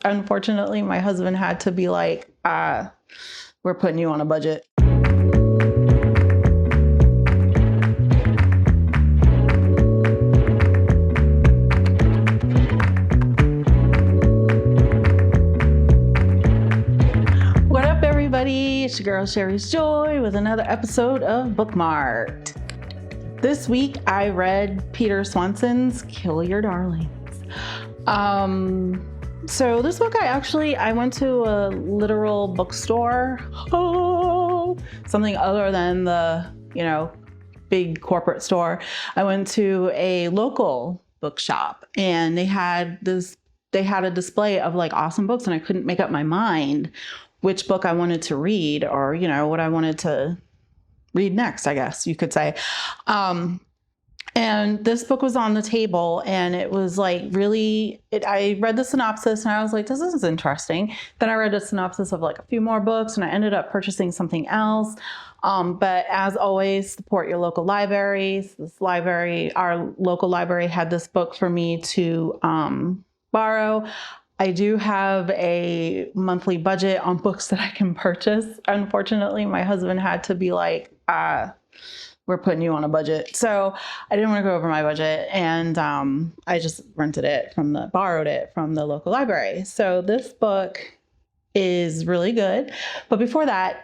Unfortunately, my husband had to be like, we're putting you on a budget. What up, everybody? It's your girl, Sherry's Joy, with another episode of Bookmarked. This week, I read Peter Swanson's Kill Your Darlings. So this book, I went to a literal bookstore. Something other than the, big corporate store. I went to a local bookshop and they had a display of like awesome books, and I couldn't make up my mind which book I wanted to read, or, what I wanted to read next, I guess you could say. And this book was on the table, and it was like I read the synopsis and I was like, this is interesting. Then I read a synopsis of like a few more books, and I ended up purchasing something else. But as always, support your local libraries. Our local library had this book for me to borrow. I do have a monthly budget on books that I can purchase. Unfortunately, my husband had to be like, we're putting you on a budget. So I didn't want to go over my budget, and I just borrowed it from the local library. So this book is really good. But before that,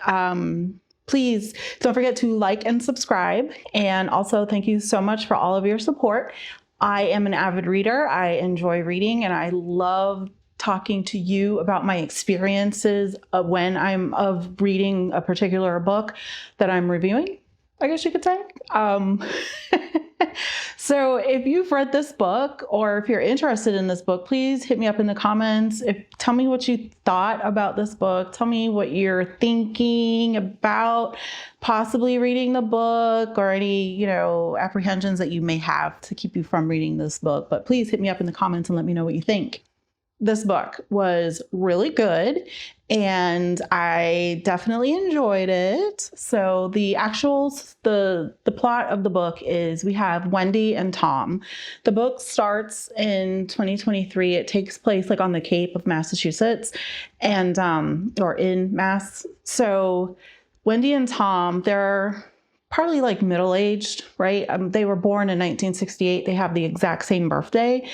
please don't forget to like and subscribe. And also, thank you so much for all of your support. I am an avid reader. I enjoy reading, and I love talking to you about my experiences of reading a particular book that I'm reviewing, I guess you could say. So if you've read this book, or if you're interested in this book, please hit me up in the comments. Tell me what you thought about this book. Tell me what you're thinking about possibly reading the book, or any, apprehensions that you may have to keep you from reading this book. But please hit me up in the comments and let me know what you think. This book was really good, and I definitely enjoyed it. So the plot of the book is, we have Wendy and Tom. The book starts in 2023. It takes place like on the Cape of Massachusetts, and or in Mass. So Wendy and Tom, they're probably like middle-aged, right? They were born in 1968. They have the exact same birthday.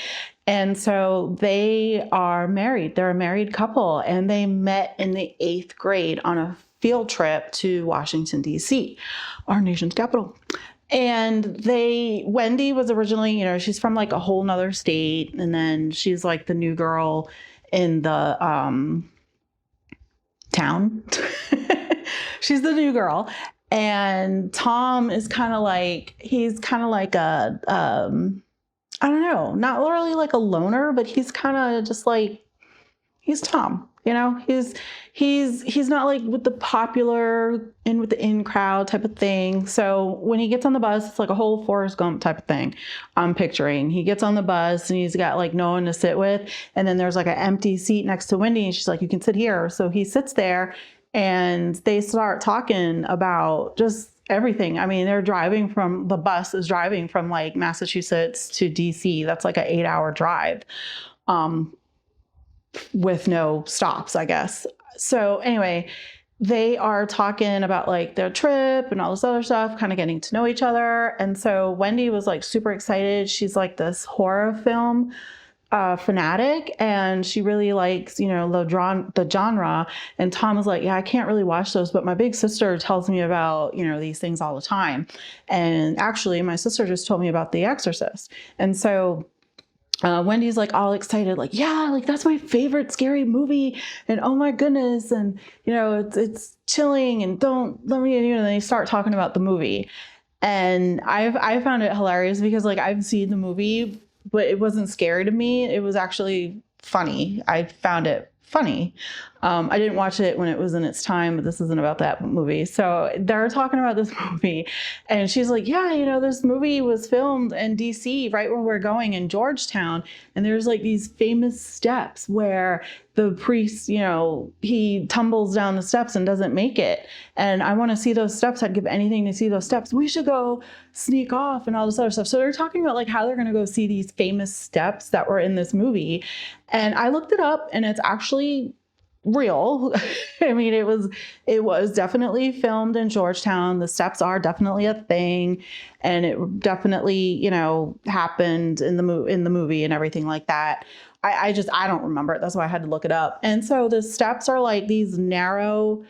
And so they are married. They're a married couple, and they met in the 8th grade on a field trip to Washington, D.C., our nation's capital. And Wendy was originally, she's from like a whole nother state. And then she's like the new girl in the town. She's the new girl. And Tom is he's kind of like I don't know, not really like a loner, but he's kind of just like, he's Tom, he's not like with the popular and with the in crowd type of thing. So when he gets on the bus, it's like a whole Forrest Gump type of thing. I'm picturing he gets on the bus and he's got like no one to sit with. And then there's like an empty seat next to Wendy, and she's like, you can sit here. So he sits there, and they start talking about just everything. I mean, the bus is driving from like Massachusetts to DC. That's like an 8-hour drive, with no stops, I guess. So anyway, they are talking about like their trip and all this other stuff, kind of getting to know each other. And so Wendy was like super excited. She's like this horror film fanatic, and she really likes, the genre. And Tom was like, yeah, I can't really watch those, but my big sister tells me about, these things all the time. And actually, my sister just told me about The Exorcist. And so Wendy's like all excited, like, yeah, like that's my favorite scary movie, and oh my goodness, and it's chilling, and don't let me, and then they start talking about the movie. And I found it hilarious because like I've seen the movie, but it wasn't scary to me. It was actually funny. I found it funny. I didn't watch it when it was in its time, but this isn't about that movie. So they're talking about this movie, and she's like, yeah, this movie was filmed in DC, right where we're going in Georgetown. And there's like these famous steps where the priest, he tumbles down the steps and doesn't make it. And I want to see those steps. I'd give anything to see those steps. We should go sneak off and all this other stuff. So they're talking about like how they're going to go see these famous steps that were in this movie. And I looked it up, and it's actually real. I mean, it was definitely filmed in Georgetown. The steps are definitely a thing, and it definitely, happened in the movie and everything like that. I don't remember it. That's why I had to look it up. And so the steps are like these narrow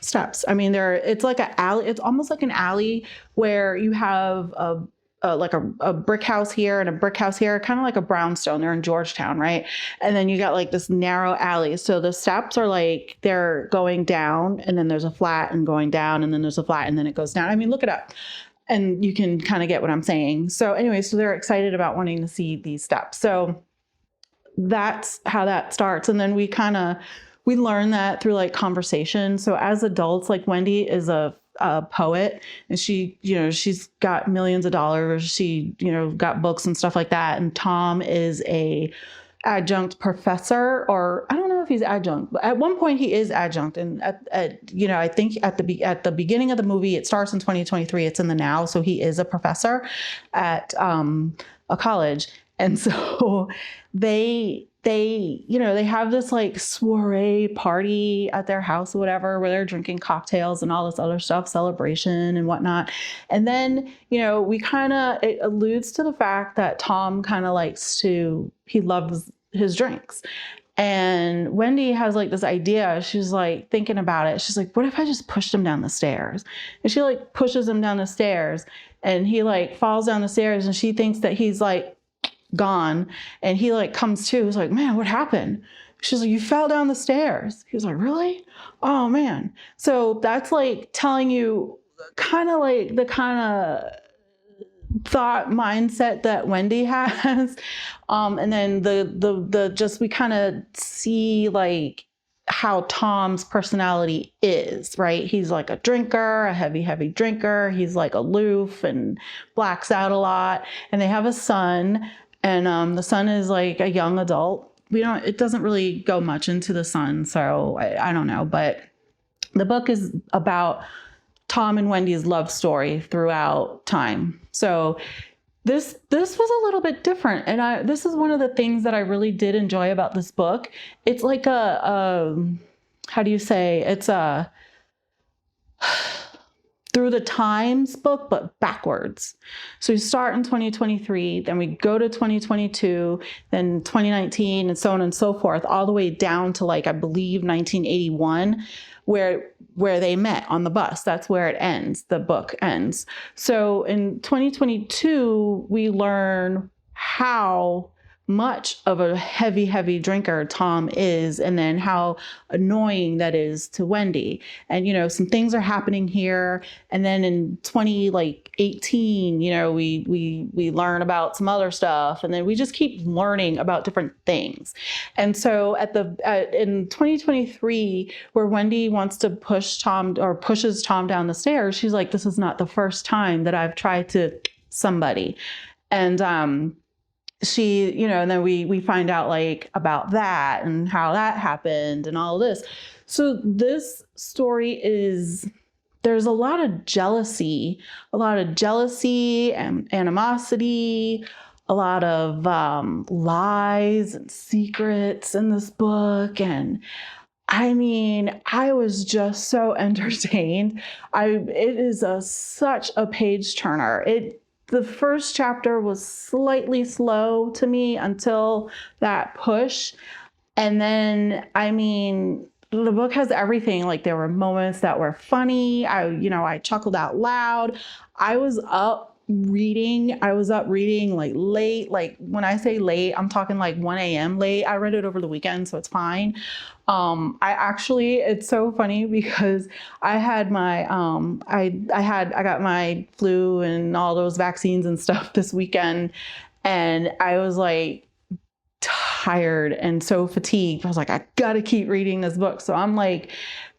steps. I mean, it's like an alley. It's almost like an alley where you have like a brick house here and a brick house here, kind of like a brownstone. They're in Georgetown, right? And then you got like this narrow alley. So the steps are like they're going down, and then there's a flat and going down, and then there's a flat, and then it goes down. I mean, look it up, and you can kind of get what I'm saying. So anyway, so they're excited about wanting to see these steps. So that's how that starts. And then we learn that through like conversation. So as adults, like Wendy is a poet, and she's got millions of dollars. She, got books and stuff like that. And Tom is a adjunct professor, or I don't know if he's adjunct, but at one point he is adjunct. And I think at the beginning of the movie, it starts in 2023. It's in the now. So he is a professor at a college. And so they have this like soiree party at their house or whatever, where they're drinking cocktails and all this other stuff, celebration and whatnot. And then, it alludes to the fact that Tom kind of he loves his drinks. And Wendy has like this idea. She's like thinking about it. She's like, what if I just pushed him down the stairs? And she like pushes him down the stairs, and he like falls down the stairs, and she thinks that he's like gone, and he like comes to. He's like, man, what happened? She's like, you fell down the stairs. He was like, really? Oh man. So that's like telling you kind of like the kind of thought mindset that Wendy has. And then we kind of see like how Tom's personality is, right? He's like a drinker, a heavy drinker. He's like aloof and blacks out a lot. And they have a son. And the son is like a young adult. It doesn't really go much into the son, so I don't know. But the book is about Tom and Wendy's love story throughout time. So this was a little bit different. And this is one of the things that I really did enjoy about this book. It's like how do you say? It's a through the times book, but backwards. So you start in 2023, then we go to 2022, then 2019, and so on and so forth, all the way down to like, I believe 1981, where they met on the bus. That's where it ends. The book ends. So in 2022, we learn how much of a heavy drinker Tom is, and then how annoying that is to Wendy. And some things are happening here, and then in 2018, we learn about some other stuff, and then we just keep learning about different things. And so in 2023, where Wendy wants to pushes Tom down the stairs, she's like, this is not the first time that I've tried to somebody. And she, and then we find out like about that and how that happened and all of this. So this story there's a lot of jealousy and animosity, a lot of lies and secrets in this book. And I mean, I was just so entertained. It is such a page turner. The first chapter was slightly slow to me until that push. And then, I mean, the book has everything. Like, there were moments that were funny. I chuckled out loud. I was up reading like late. Like, when I say late, I'm talking like 1 a.m. late. I read it over the weekend, so it's fine. It's so funny because I had my, I got my flu and all those vaccines and stuff this weekend, and I was like tired and so fatigued. I was like, I gotta keep reading this book. So I'm like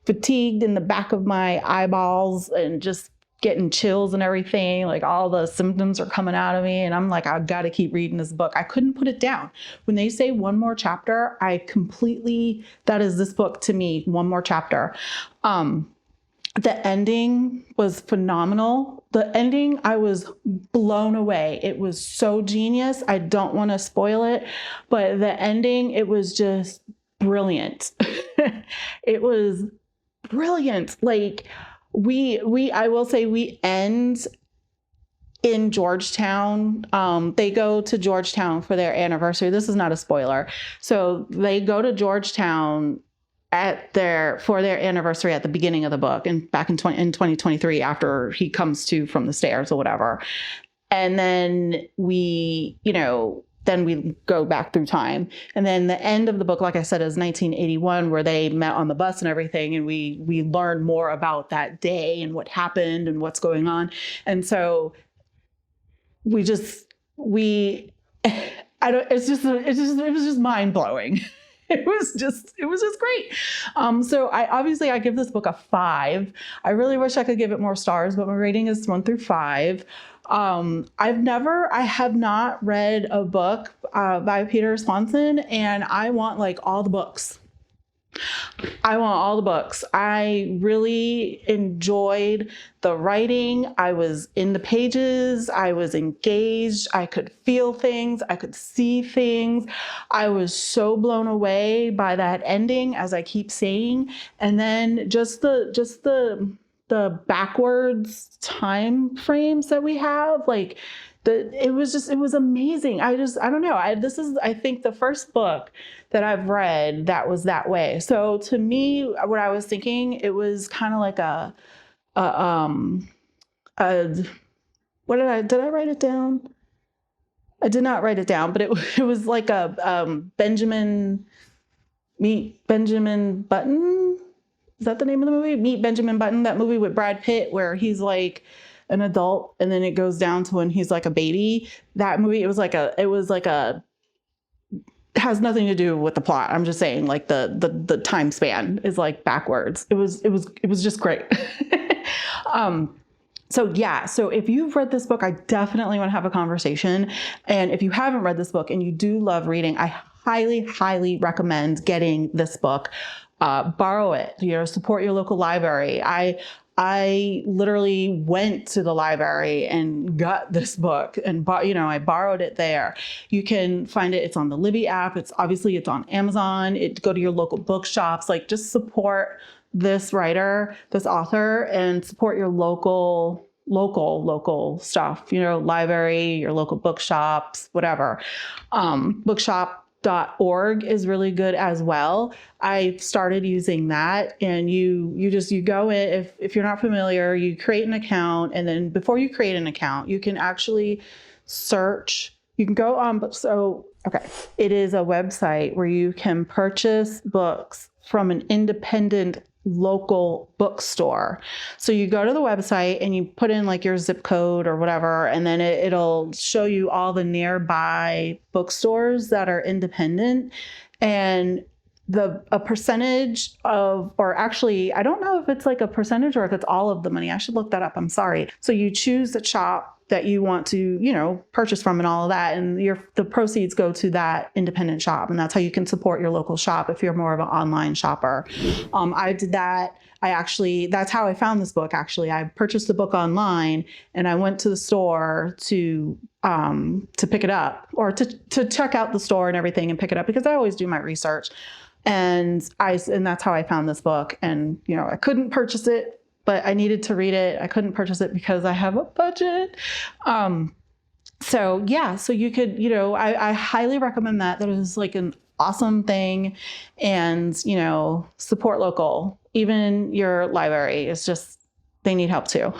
fatigued in the back of my eyeballs and just getting chills and everything. Like all the symptoms are coming out of me. And I'm like, I gotta keep reading this book. I couldn't put it down. When they say one more chapter, that is this book to me, one more chapter. The ending was phenomenal. The ending, I was blown away. It was so genius. I don't want to spoil it, but the ending, it was just brilliant. It was brilliant. Like I will say we end in Georgetown. They go to Georgetown for their anniversary. This is not a spoiler. So they go to Georgetown for their anniversary at the beginning of the book, and back in 2023, after he comes to from the stairs or whatever. And then we go back through time. And then the end of the book, like I said, is 1981, where they met on the bus and everything. And we learn more about that day and what happened and what's going on. And so it was just mind blowing. It was just great. So I give this book a 5. I really wish I could give it more stars, but my rating is 1 through 5. I have not read a book by Peter Swanson, and I want like all the books. I want all the books. I really enjoyed the writing. I was in the pages. I was engaged. I could feel things. I could see things. I was so blown away by that ending, as I keep saying. And then just the backwards time frames that we have, like it was amazing. I don't know. This is, I think, the first book that I've read that was that way. So to me, what I was thinking, it was kind of like did I write it down? I did not write it down, but it was like a Benjamin Button. Is that the name of the movie? Meet Benjamin Button, that movie with Brad Pitt where he's like an adult and then it goes down to when he's like a baby. That movie, it has nothing to do with the plot. I'm just saying, like the time span is like backwards. It was just great. So if you've read this book, I definitely want to have a conversation. And if you haven't read this book and you do love reading, I highly, highly recommend getting this book. Borrow it, support your local library. I literally went to the library and got this book and I borrowed it there. You can find it. It's on the Libby app. It's on Amazon. Go to your local bookshops. Like, just support this writer, this author, and support your local stuff, library, your local bookshops, whatever. Bookshop.org is really good as well. I started using that, and you go in, if you're not familiar, you create an account, and then before you create an account, you can actually search. You can go on, it is a website where you can purchase books from an independent local bookstore. So you go to the website and you put in like your zip code or whatever, and then it'll show you all the nearby bookstores that are independent, and a percentage of, or actually, I don't know if it's like a percentage or if it's all of the money. I should look that up. I'm sorry. So you choose the shop that you want to, purchase from and all of that. And the proceeds go to that independent shop. And that's how you can support your local shop if you're more of an online shopper. I did that. That's how I found this book. Actually, I purchased the book online and I went to the store to pick it up, or to check out the store and everything and pick it up, because I always do my research. And that's how I found this book. And, I couldn't purchase it, but I needed to read it. I couldn't purchase it because I have a budget. So you could, I highly recommend that. That is like an awesome thing. And, support local. Even your library is just, they need help too.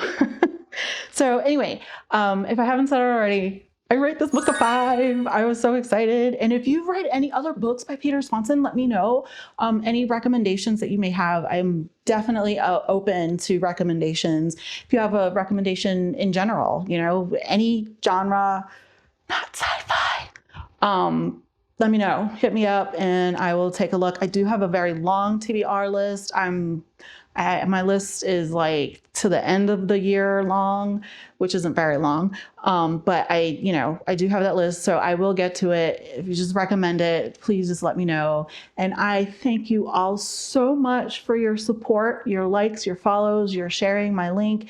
So anyway, if I haven't said it already, I rate this book a 5. I was so excited. And if you've read any other books by Peter Swanson, let me know. Any recommendations that you may have. I'm definitely open to recommendations. If you have a recommendation in general, any genre, not sci-fi, let me know. Hit me up and I will take a look. I do have a very long TBR list. My list is like to the end of the year long, which isn't very long. But I do have that list, so I will get to it. If you just recommend it, please just let me know. And I thank you all so much for your support, your likes, your follows, your sharing my link.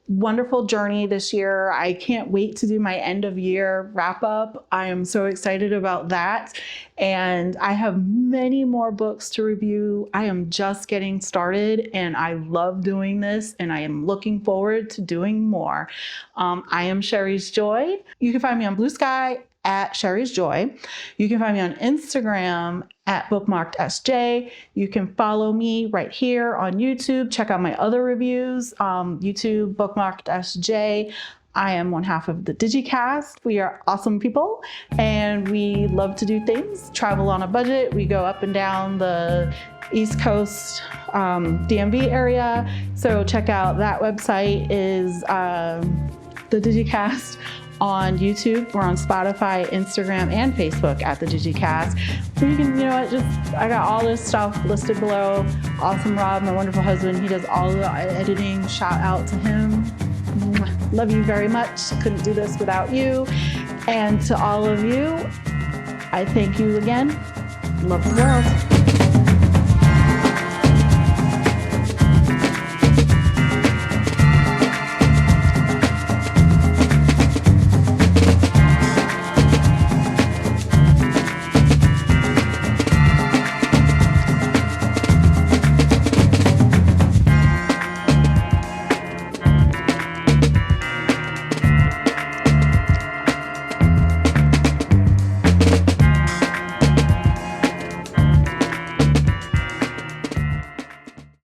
Wonderful journey this year. I can't wait to do my end of year wrap up. I am so excited about that. And I have many more books to review. I am just getting started and I love doing this and I am looking forward to doing more. I am Sherry's Joy. You can find me on Blue Sky at Sherry's Joy. You can find me on Instagram at bookmarkedsj. You can follow me right here on YouTube. Check out my other reviews. YouTube, bookmarkedsj. I am one half of the DigiKast. We are awesome people and we love to do things, travel on a budget. We go up and down the East Coast DMV area. So check out that website is the DigiKast on YouTube. We're on Spotify, Instagram, and Facebook at the DigiKast. You can, I got all this stuff listed below. Awesome Rob, my wonderful husband, he does all the editing. Shout out to him. Love you very much. Couldn't do this without you. And to all of you, I thank you again. Love the world.